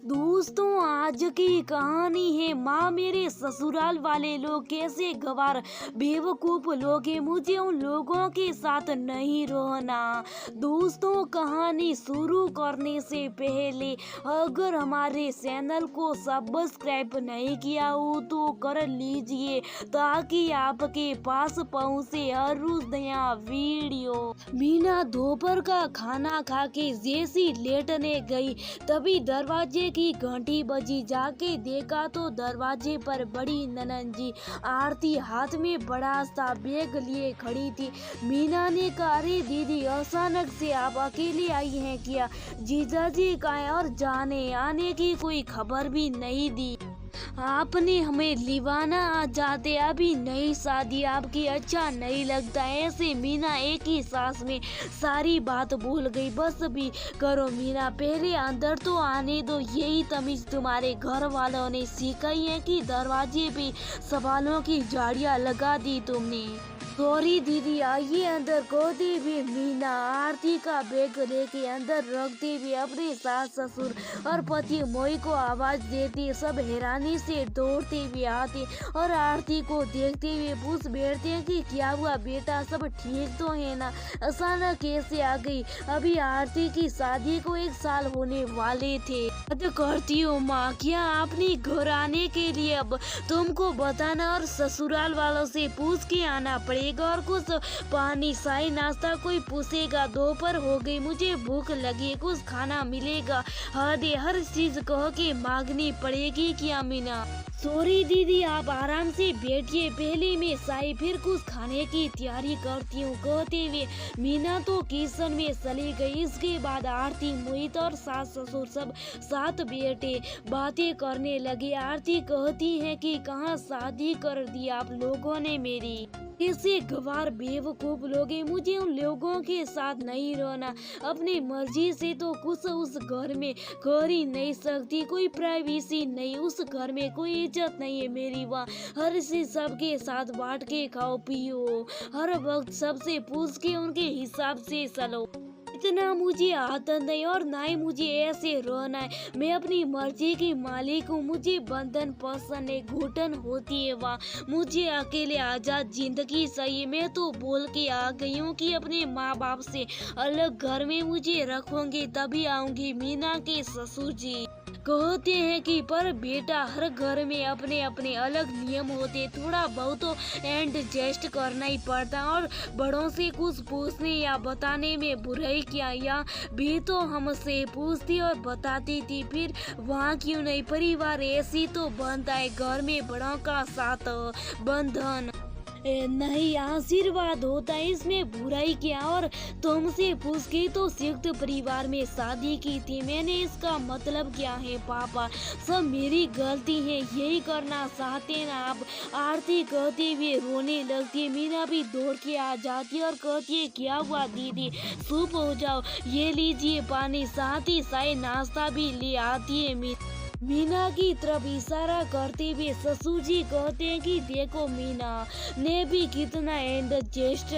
दोस्तों आज की कहानी है माँ मेरे ससुराल वाले लोग कैसे गवार बेवकूफ लोग हैं, मुझे उन लोगों के साथ नहीं रहना। दोस्तों कहानी शुरू करने से पहले अगर हमारे चैनल को सब्सक्राइब नहीं किया हो तो कर लीजिए ताकि आपके पास पहुँचे हर रोज नया वीडियो। मीना दोपहर का खाना खा के जैसी लेटने गई तभी दरवाजे की घंटी बजी। जाके देखा तो दरवाजे पर बड़ी ननंद जी आरती हाथ में बड़ा सा बैग लिए खड़ी थी। मीना ने कहा, अरे दीदी अचानक से आप अकेले आई हैं क्या? जीजाजी का है और जाने आने की कोई खबर भी नहीं दी। आपने हमें लिवाना आ जाते, अभी नई शादी आपकी अच्छा नहीं लगता। ऐसे मीना एक ही सांस में सारी बात भूल गई। बस भी करो मीना, पहले अंदर तो आने दो। यही तमीज तुम्हारे घर वालों ने सिखाई है कि दरवाजे पे सवालों की झाड़ियाँ लगा दी तुमने? सॉरी दीदी, आइए अंदर कहते हुए मीना आरती का बैग लेके अंदर रखते हुए अपने सास ससुर और पति मोई को आवाज देती। सब हैरानी से दौड़ते हुए आते और आरती को देखते हुए पूछ बैठते हैं कि क्या हुआ बेटा, सब ठीक तो है ना? अचानक कैसे आ गई? अभी आरती की शादी को 1 साल होने वाले थे। करती हूँ माँ, क्या आपने घर आने के लिए अब तुमको बताना और ससुराल वालों से पूछ के आना पड़ेगा और कुछ पानी चाय नाश्ता कोई पूछेगा। दोपहर हो गई, मुझे भूख लगी, कुछ खाना मिलेगा? हर चीज कह के मांगनी पड़ेगी क्या मीना? सॉरी दीदी, आप आराम से बैठिए, पहले मैं चाय फिर कुछ खाने की तैयारी करती हूँ। कहते हुए मीना तो किचन में चली गई। इसके बाद आरती मोहित और सास ससुर सब साथ बैठे बातें करने लगे। आरती कहती है कि कहाँ शादी कर दी आप लोगों ने मेरी, कैसे गवार बेवकूफ लोग हैं, मुझे उन लोगों के साथ नहीं रहना। अपनी मर्जी से तो कुछ उस घर में कर ही नहीं सकती, कोई प्राइवेसी नहीं, उस घर में कोई इज्जत नहीं है मेरी। वहाँ हर चीज सबके साथ बांट के खाओ पियो, हर वक्त सबसे पूछ के उनके हिसाब से चलो। इतना मुझे आदत नहीं और ना ही मुझे ऐसे रहना है। मैं अपनी मर्जी की मालिक हूँ, मुझे बंधन पसंद है, घुटन होती है। वहाँ मुझे अकेले आजाद जिंदगी चाहिए। मैं तो बोल के आ गई हूँ कि अपने माँ बाप से अलग घर में मुझे रखोगे तभी आऊंगी। मीना के ससुर जी कहते हैं कि पर बेटा हर घर में अपने अपने अलग नियम होते, थोड़ा बहुत तो एडजस्ट करना ही पड़ता। और बड़ों से कुछ पूछने या बताने में बुराई क्या, या भी तो हमसे पूछती और बताती थी। फिर वहाँ क्यों नहीं? परिवार ऐसी तो बनता है, घर में बड़ों का साथ बंधन नहीं आशीर्वाद होता है, इसमें बुराई क्या? और तुमसे पूछ के तो संयुक्त परिवार में शादी की थी मैंने, इसका मतलब क्या है? पापा सब मेरी गलती है, यही करना चाहते ना आप? आरती कहते हुए रोने लगती है। मीना भी दौड़ के आ जाती है और कहती है, क्या हुआ दीदी, चुप हो जाओ, ये लीजिए पानी, साथ ही चाय नाश्ता भी ले आती है। मीना की तरफ इशारा करते हुए ससुर जी कहते हैं कि देखो मीना ने भी कितना एडजस्ट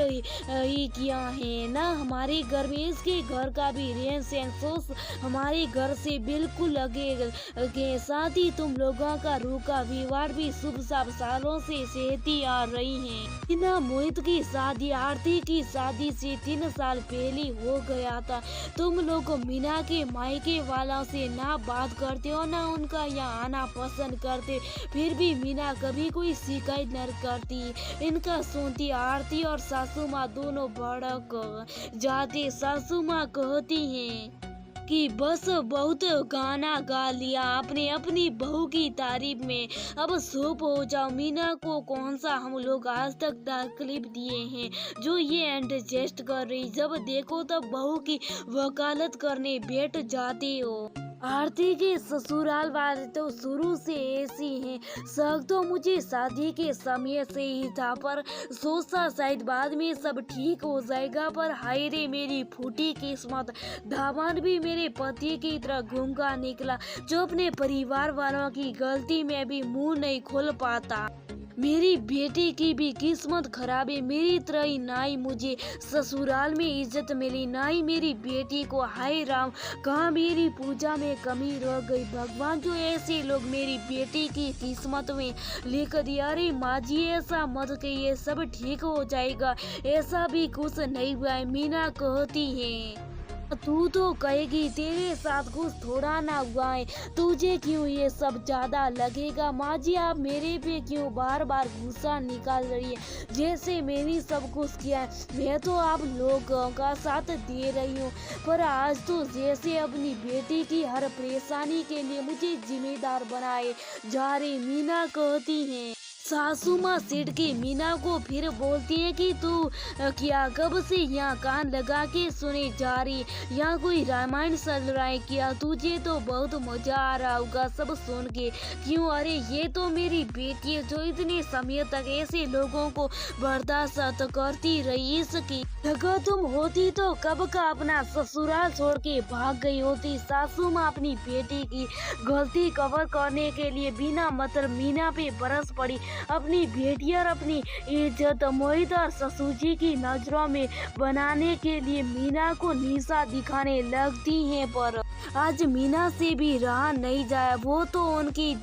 ही किया है ना हमारे घर में, इसके घर का भी रहन सहन सोच हमारे घर से बिल्कुल लगे के साथ ही तुम लोगों का रूखा व्यवहार भी शुभ साफ सालों से सहती आ रही है। मीना मोहित की शादी आरती की शादी से 3 साल पहले हो गया था। तुम लोग मीना के मायके वालों से ना बात करते हो ना उनका यहाँ आना पसंद करते, फिर भी मीना कभी कोई शिकायत न करती। इनका सुनती आरती और सासू माँ दोनों भड़क जाते। सासू माँ कहती हैं कि बस बहुत गाना गा लिया आपने अपनी बहू की तारीफ में, अब चुप हो जाओ। मीना को कौन सा हम लोग आज तक तकलीफ दिए हैं जो ये एडजस्ट कर रही? जब देखो तब बहू की वकालत करने बैठ जाते हो। आरती के ससुराल वाले तो शुरू से ऐसी हैं। शक तो मुझे शादी के समय से ही था, पर सोचा शायद बाद में सब ठीक हो जाएगा। पर हाय रे मेरी फूटी किस्मत, दामाद भी मेरे पति की तरह गूंगा निकला जो अपने परिवार वालों की गलती में भी मुंह नहीं खोल पाता। मेरी बेटी की भी किस्मत खराब है, मेरी तरह ही ना ही मुझे ससुराल में इज्जत मिली, ना ही मेरी बेटी को। हाय राम, कहाँ मेरी पूजा में कमी रह गई। भगवान, जो ऐसे लोग मेरी बेटी की किस्मत में लिख दिया। अरे माँ जी, ऐसा मत कहिए, सब ठीक हो जाएगा, ऐसा भी कुछ नहीं हुआ है, मीना कहती है। तू तो कहेगी तेरे साथ कुछ थोड़ा ना हुआ है, तुझे क्यों ये सब ज्यादा लगेगा। माँ जी, आप मेरे पे क्यों बार बार गुस्सा निकाल रही है, जैसे मैंने सब कुछ किया है। मैं तो आप लोगों का साथ दे रही हूँ, पर आज तो जैसे अपनी बेटी की हर परेशानी के लिए मुझे जिम्मेदार बनाए जा रही। मीना कहती है। सासू माँ सिड़ के मीना को फिर बोलती है कि तू क्या कब से यहाँ कान लगा के सुने जा रही, यहाँ कोई रामायण चल रहा है क्या। तुझे तो बहुत मजा आ रहा होगा सब सुन के। क्यों, अरे ये तो मेरी बेटी है जो इतने समय तक ऐसे लोगों को बर्दाश्त करती रही। इसकी जगह तुम होती तो कब का अपना ससुराल छोड़ के भाग गई होती। सासू माँ अपनी बेटी की गलती कवर करने के लिए बिना मतलब मीना पे बरस पड़ी। अपनी बेटी और अपनी इज्जत मोहित और ससुर जी की नजरों में बनाने के लिए मीना को नीचा दिखाने लगती हैं। पर आज मीना से भी रहा नहीं जाया। वो तो उनकी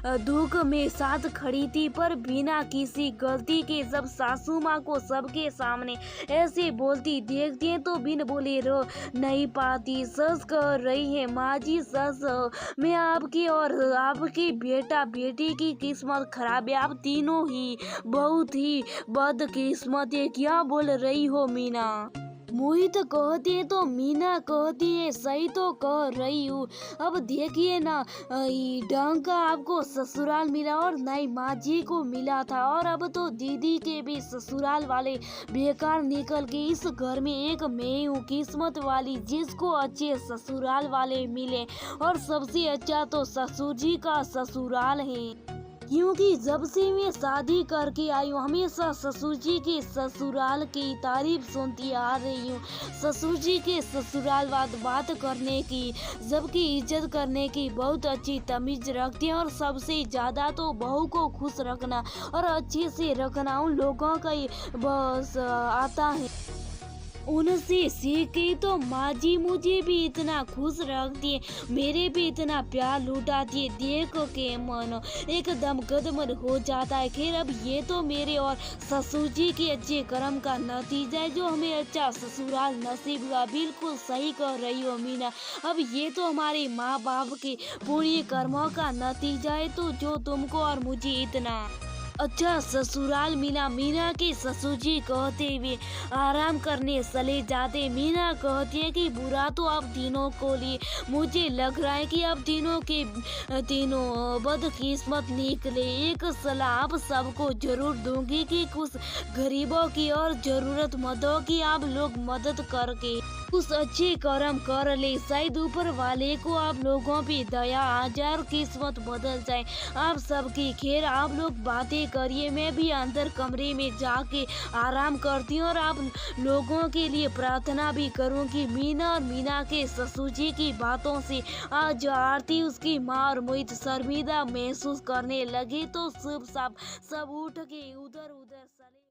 दुख में साथ खड़ी थी, पर बिना किसी गलती के जब सासू माँ को सबके सामने ऐसे बोलती देखती है तो बिन बोले रह नहीं पाती। सच कह रही है माँ जी, सच। मैं आपकी और आपकी बेटा बेटी की किस्मत खराब है। आप तीनों ही बहुत ही बदकिस्मत है। क्या बोल रही हो मीना। मोहित कहती है तो मीना कहती है सही तो कह रही हूँ। अब देखिए ना, ढंग का आपको ससुराल मिला और नई माँ जी को मिला था, और अब तो दीदी के भी ससुराल वाले बेकार निकल के इस घर में एक मैं हूँ किस्मत वाली जिसको अच्छे ससुराल वाले मिले। और सबसे अच्छा तो ससुर जी का ससुराल है, क्योंकि जब से मैं शादी करके आई हूँ हमेशा ससुर जी के ससुराल की तारीफ सुनती आ रही हूँ। ससुर जी के ससुराल बात करने की, सबकी इज्जत करने की बहुत अच्छी तमीज रखते हैं, और सबसे ज्यादा तो बहू को खुश रखना और अच्छे से रखना उन लोगों का ही बस आता है। उनसे सीख के तो माँ जी मुझे भी इतना खुश रखती है, मेरे भी इतना प्यार लुटाती है, देख के मन एकदम गदमद हो जाता है। खैर, अब ये तो मेरे और ससुर जी के अच्छे कर्म का नतीजा है जो हमें अच्छा ससुराल नसीब हुआ। बिल्कुल सही कह रही हो मीना, अब ये तो हमारे माँ बाप के पूरे कर्मों का नतीजा है, तो जो तुमको और मुझे इतना अच्छा ससुराल मिला। मीना के ससुर जी कहते हुए आराम करने चले जाते। मीना कहती है कि बुरा तो आप तीनों को लिए, मुझे लग रहा है कि अब तीनों के तीनों बदकिस्मत निकले। एक सलाह आप सबको जरूर दूंगी कि कुछ गरीबों की और जरूरतमंदों की आप लोग मदद करके कुछ अच्छे कर्म कर ले, शायद ऊपर वाले को आप लोगों पे दया आ जाए और किस्मत बदल जाए आप सबकी। खैर, आप लोग बातें करिए, मैं भी अंदर कमरे में जाके आराम करती हूँ और आप लोगों के लिए प्रार्थना भी करूँ कि मीना और मीना के ससुर जी की बातों से आज आरती उसकी माँ और मोहित शर्मिंदा महसूस करने लगे तो सब उठ के उधर उधर चले।